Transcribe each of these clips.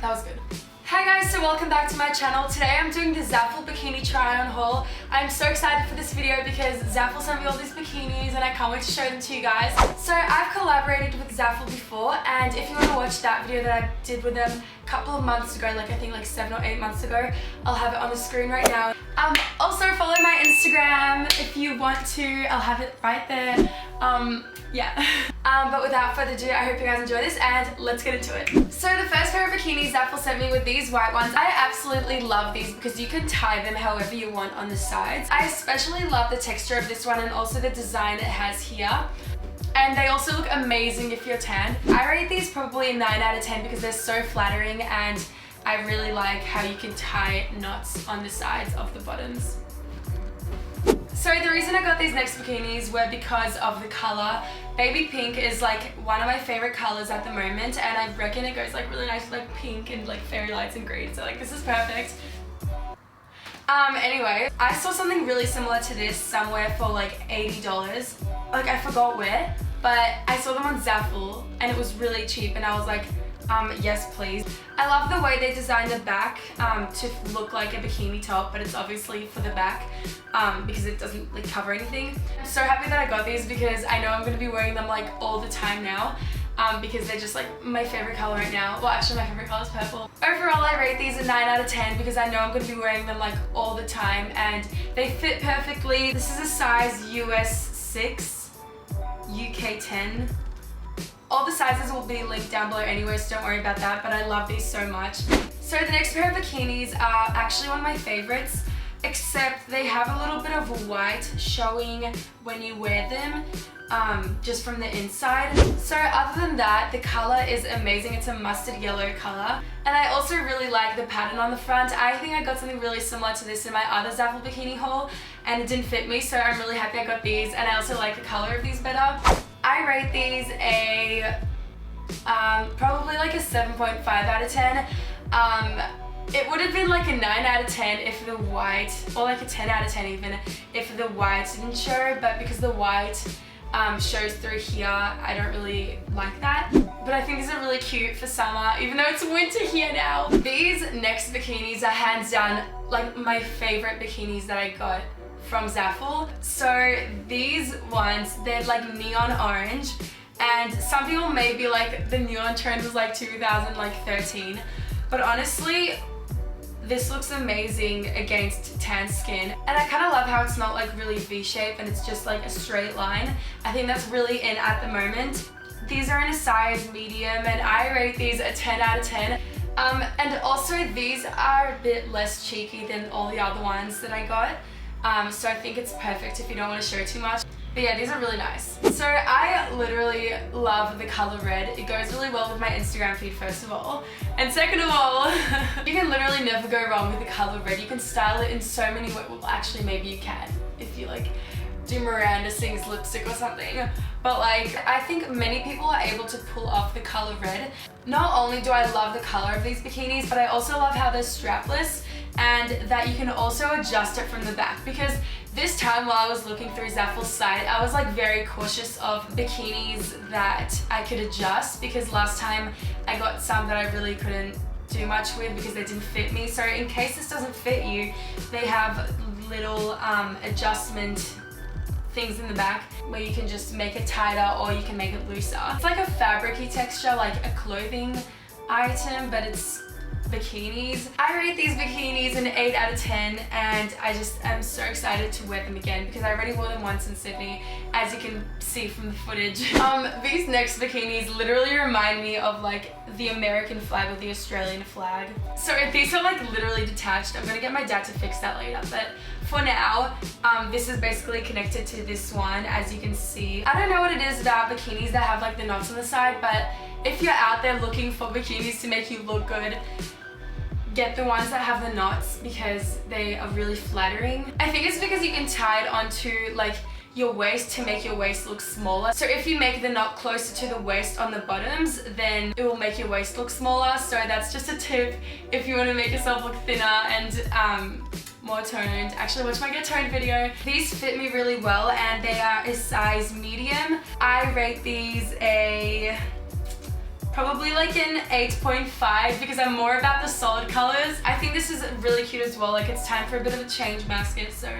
That was good. Hi guys, so welcome back to my channel. Today I'm doing the Zaful Bikini try on haul. I'm so excited for this video because Zaful sent me all these bikinis and I can't wait to show them to you guys. So I've collaborated with Zaful before, and if you want to watch that video that I did with them a couple of months ago, like I think like 7 or 8 months ago, I'll have it on the screen right now. Also follow my Instagram if you want to, I'll have it right there. Yeah. But without further ado, I hope you guys enjoy this and let's get into it. So the first pair of bikinis Zaful sent me with these white ones. I absolutely love these because you can tie them however you want on the sides. I especially love the texture of this one and also the design it has here. And they also look amazing if you're tan. I rate these probably a 9 out of 10 because they're so flattering and I really like how you can tie knots on the sides of the bottoms. So the reason I got these next bikinis were because of the color. Baby pink is like one of my favorite colors at the moment, and I reckon it goes like really nice with like pink and like fairy lights and green, so like this is perfect. Anyway, I saw something really similar to this somewhere for like $80. Like I forgot where, but I saw them on Zaful and it was really cheap and I was like, yes please. I love the way they designed the back to look like a bikini top, but it's obviously for the back because it doesn't like cover anything. I'm so happy that I got these because I know I'm going to be wearing them like all the time now because they're just like my favorite color right now. Well, actually my favorite color is purple. Overall, I rate these a 9 out of 10 because I know I'm going to be wearing them like all the time and they fit perfectly. This is a size US 6, UK 10. All the sizes will be linked down below anyway, so don't worry about that, but I love these so much. So the next pair of bikinis are actually one of my favorites, except they have a little bit of white showing when you wear them, just from the inside. So other than that, the color is amazing. It's a mustard yellow color. And I also really like the pattern on the front. I think I got something really similar to this in my other Zaful bikini haul, and it didn't fit me, so I'm really happy I got these, and I also like the color of these better. I rate these a probably like a 7.5 out of 10. It would have been like a 9 out of 10 if the white, or like a 10 out of 10 even, if the white didn't show, but because the white shows through here, I don't really like that. But I think these are really cute for summer, even though it's winter here now. These next bikinis are hands down like my favorite bikinis that I got from Zaful. So these ones, they're like neon orange, and some people may be like the neon trend was like 2013, but honestly this looks amazing against tan skin, and I kind of love how it's not like really V-shaped and it's just like a straight line. I think that's really in at the moment. These are in a size medium and I rate these a 10 out of 10. And also these are a bit less cheeky than all the other ones that I got. So I think it's perfect if you don't want to show too much. But yeah, these are really nice. So I literally love the color red. It goes really well with my Instagram feed, first of all. And second of all, you can literally never go wrong with the color red. You can style it in so many ways. Well, actually maybe you can if you like do Miranda Sings lipstick or something. But like, I think many people are able to pull off the color red. Not only do I love the color of these bikinis, but I also love how they're strapless and that you can also adjust it from the back, because this time while I was looking through Zaful's site, I was like very cautious of bikinis that I could adjust, because last time I got some that I really couldn't do much with because they didn't fit me. So in case this doesn't fit you, they have little adjustment things in the back where you can just make it tighter or you can make it looser. It's like a fabric-y texture, like a clothing item, but it's bikinis. I rate these bikinis an 8 out of 10 and I just am so excited to wear them again because I already wore them once in Sydney, as you can see from the footage. These next bikinis literally remind me of like the American flag or the Australian flag. So if these are like literally detached, I'm gonna get my dad to fix that later, but for now, this is basically connected to this one, as you can see. I don't know what it is about bikinis that have like the knots on the side, but if you're out there looking for bikinis to make you look good, get the ones that have the knots because they are really flattering. I think it's because you can tie it onto like your waist to make your waist look smaller. So if you make the knot closer to the waist on the bottoms, then it will make your waist look smaller. So that's just a tip if you want to make yourself look thinner and more toned. Actually, watch my get toned video. These fit me really well and they are a size medium. I rate these a Probably like an 8.5 because I'm more about the solid colors. I think this is really cute as well. Like it's time for a bit of a change maskit, so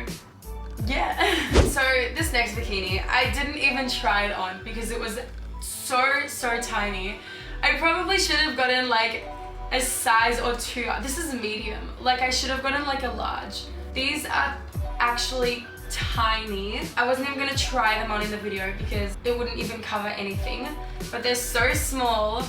yeah. So this next bikini, I didn't even try it on because it was so tiny. I probably should have gotten like a size or 2. This is medium. Like I should have gotten like a large. These are actually tiny. I wasn't even gonna try them on in the video because it wouldn't even cover anything. But they're so small.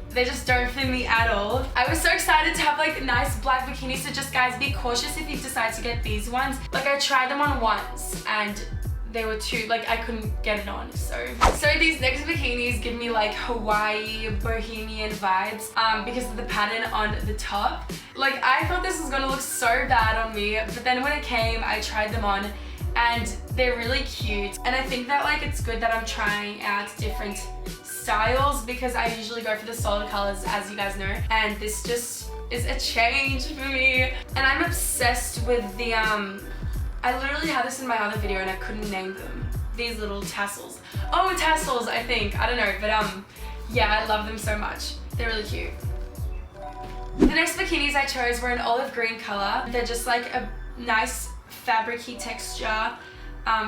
They just don't fit me at all. I was so excited to have like nice black bikinis, so just guys be cautious if you decide to get these ones. Like I tried them on once and they were too, like I couldn't get it on, so these next bikinis give me like Hawaii bohemian vibes because of the pattern on the top. Like I thought this was gonna look so bad on me, but then when it came I tried them on and they're really cute. And I think that like it's good that I'm trying out different styles because I usually go for the solid colors, as you guys know, and this just is a change for me. And I'm obsessed with the I literally had this in my other video and I couldn't name them. These little tassels. Oh, tassels, I think. I don't know, but yeah, I love them so much. They're really cute. The next bikinis I chose were an olive green color. They're just like a nice fabric-y texture,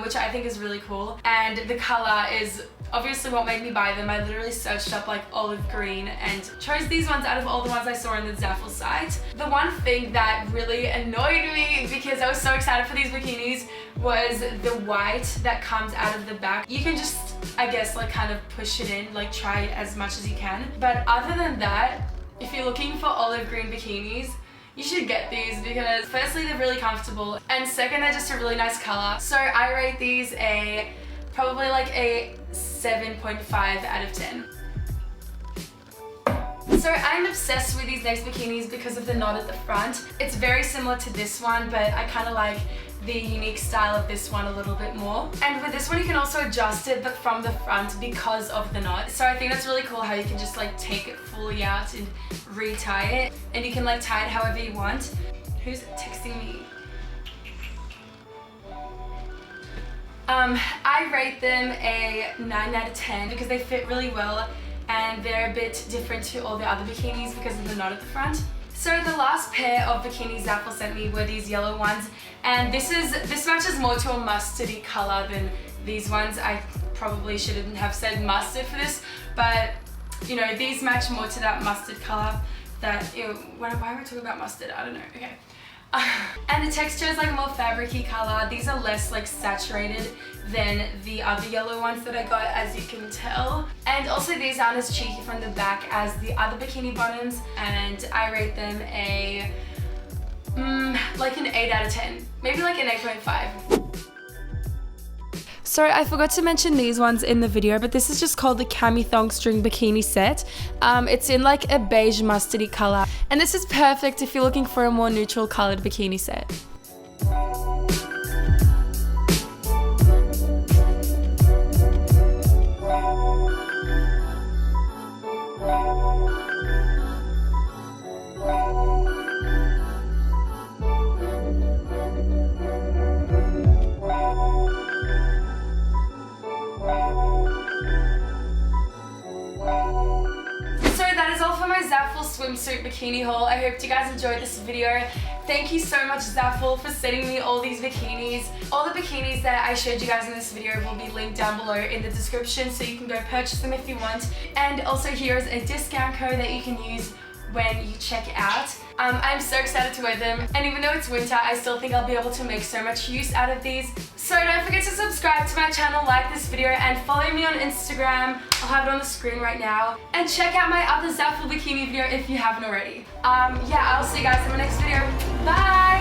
which I think is really cool. And the color is obviously what made me buy them. I literally searched up like olive green and chose these ones out of all the ones I saw on the Zaful site. The one thing that really annoyed me because I was so excited for these bikinis was the white that comes out of the back. You can just, I guess, like kind of push it in, like try it as much as you can. But other than that, if you're looking for olive green bikinis, you should get these because firstly they're really comfortable and second they're just a really nice color. So I rate these probably like a 7.5 out of 10. So I'm obsessed with these next bikinis because of the knot at the front. It's very similar to this one, but I kind of like the unique style of this one a little bit more. And with this one you can also adjust it but from the front because of the knot. So I think that's really cool how you can just like take it fully out and retie it, and you can like tie it however you want. Who's texting me? I rate them a 9 out of 10 because they fit really well and they're a bit different to all the other bikinis because of the knot at the front. So the last pair of bikinis Zaful sent me were these yellow ones, and this matches more to a mustardy color than these ones. I probably shouldn't have said mustard for this, but you know, these match more to that mustard color that, why am I talking about mustard? I don't know, okay. And the texture is like a more fabric-y color. These are less like saturated than the other yellow ones that I got, as you can tell. And also these aren't as cheeky from the back as the other bikini bottoms, and I rate them a like an 8 out of 10, maybe like an 8.5. Sorry, I forgot to mention these ones in the video, but this is just called the cami thong string bikini set. It's in like a beige mustardy color, and this is perfect if you're looking for a more neutral colored bikini set. Zaful swimsuit bikini haul. I hope you guys enjoyed this video. Thank you so much, Zaful, for sending me all these bikinis. All the bikinis that I showed you guys in this video will be linked down below in the description, so you can go purchase them if you want. And also here's a discount code that you can use when you check out. I'm so excited to wear them, and even though it's winter, I still think I'll be able to make so much use out of these. So don't forget to subscribe to my channel, like this video, and follow me on Instagram. I'll have it on the screen right now. And check out my other Zaful bikini video if you haven't already. Yeah, I'll see you guys in my next video. Bye!